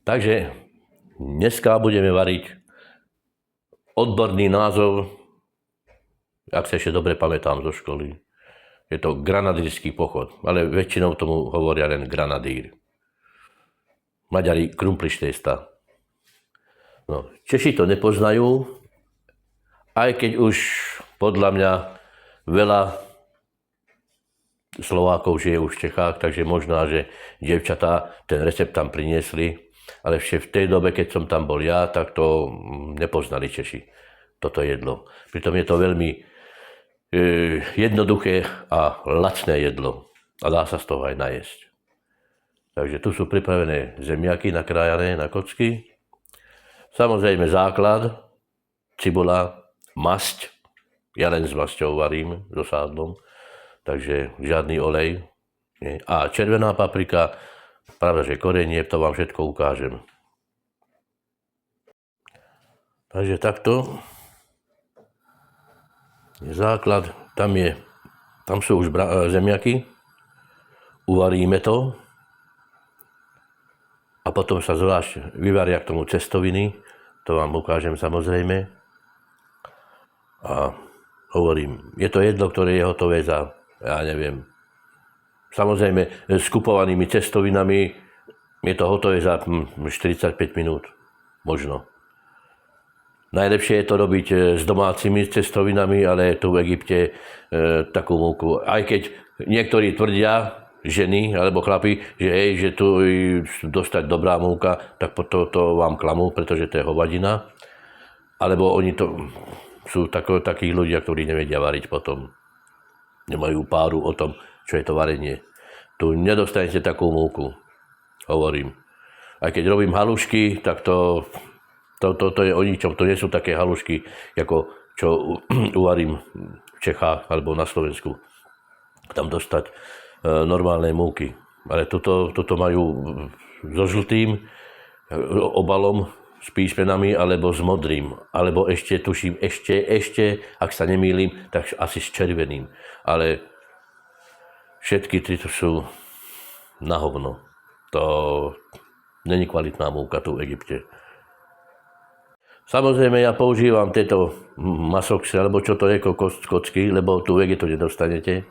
Takže dneska budeme variť odborný názov, ak sa ešte dobre pamätám zo školy. Je to granadírsky pochod, ale väčšinou tomu hovoria len granadír. Maďari krumplištejsta. No, Češi to nepoznajú, aj keď už podľa mňa veľa Slovákov žije už v Čechách, takže možná, že dievčatá ten recept tam priniesli, ale ešte v tej dobe, keď som tam bol ja, tak to nepoznali Češi, toto jedlo. Pritom je to veľmi jednoduché a lacné jedlo a dá sa z toho aj najesť. Takže tu sú pripravené zemiaky nakrájané na kocky. Samozrejme základ, cibula, masť. Ja len s masťou varím, so sádlom, takže žiadny olej. Nie. A červená paprika, pravda, že korenie, to vám všetko ukážem. Takže takto je základ, tam sú už zemiaky, uvaríme to a potom sa zvlášť vyvaria k tomu cestoviny, to vám ukážem samozrejme. A hovorím, je to jedlo, ktoré je hotové za, ja neviem, samozrejme s kupovanými cestovinami je to hotové za 45 minút, možno. Najlepšie je to robiť s domácimi cestovinami, ale tu v Egypte takú múku. Aj keď niektorí tvrdia, ženy alebo chlapi, že hej, že tu dostať dobrá múka, tak potom to vám klamú, pretože to je hovadina. Alebo oni to sú takí ľudia, ktorí nevedia variť potom. Nemajú páru o tom, čo je to varenie. Tu nedostanete takú múku, hovorím. Aj keď robím halušky, tak to je o ničom. To nie sú také halušky, ako čo uvarím v Čechách alebo na Slovensku. Tam dostať normálne múky. Ale toto majú so žltým obalom s písmenami alebo s modrým. Alebo ešte, tuším, ak sa nemýlim, tak asi s červeným. Ale všetky tieto sú na hovno. To není kvalitná múka tu v Egypte. Samozrejme, ja používam tieto masoxy, alebo čo to je, kocky, lebo tu v Egypte nedostanete.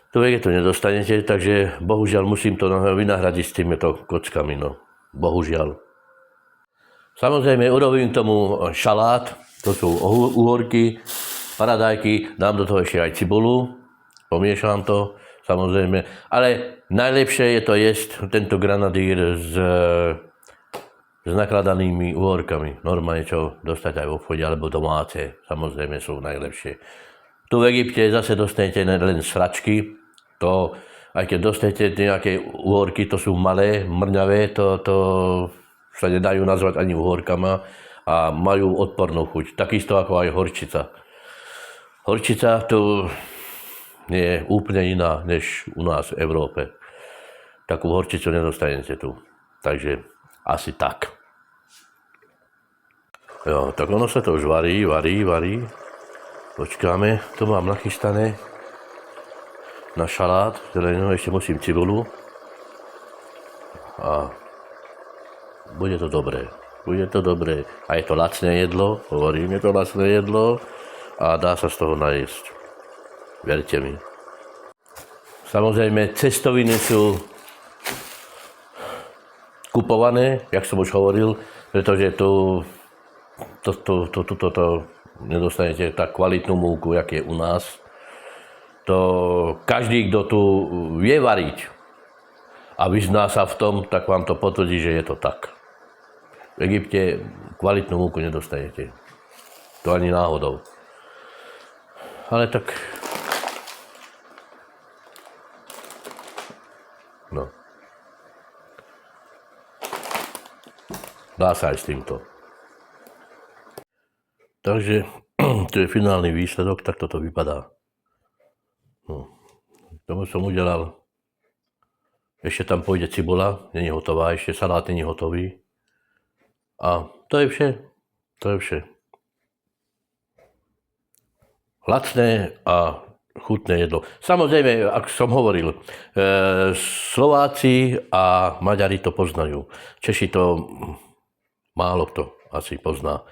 Tu v Egypte nedostanete, takže bohužiaľ musím to vynahradiť s týmito kockami, no. Bohužiaľ. Samozrejme, urobím k tomu šalát, to sú uhorky, paradajky, dám do toho ešte aj cibulu, pomiešam to, samozrejme. Ale najlepšie je to jesť tento granadír s nakladanými uhorkami. Normálne čo dostať aj v obchode, alebo domáce, samozrejme sú najlepšie. Tu v Egypte zase dostanete len sračky, to, aj keď dostanete nejaké uhorky, to sú malé, mrňavé, to sa nedajú nazvať ani uhorkama a majú odpornú chuť. Takisto ako aj horčica. Horčica tu je úplne iná, než u nás v Európe. Takú horčicu nedostanete tu. Takže asi tak. Jo, tak ono sa to už varí. Počkáme, to mám nachystané na šalát, zeleninu, ešte musím cibulu. A bude to dobré. A je to lacné jedlo, hovorím, je to lacné jedlo a dá sa z toho najesť. Verte mi. Samozrejme, cestoviny sú kupované, jak som už hovoril, pretože tu nedostanete tak kvalitnú múku, jak je u nás. To každý, kto tu vie variť a vyzná sa v tom, tak vám to potvrdí, že je to tak. V Egypte kvalitnú múku nedostanete. To ani náhodou. Ale tak... No. Dá sa aj s týmto. Takže to je finálny výsledok, tak toto vypadá. No. Tomu som udelal. Ešte tam pôjde cibula, není hotová, ešte salát není hotový. A to je vše. Lacné a chutné jedlo. Samozrejme, ako som hovoril, Slováci a Maďari to poznajú. Češi to málo kto asi pozná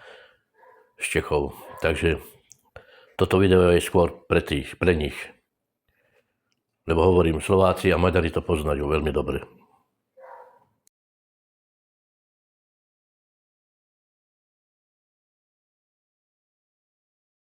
z Čechov. Takže toto video je skôr pre nich. Lebo hovorím, Slováci a Maďari to poznajú veľmi dobre.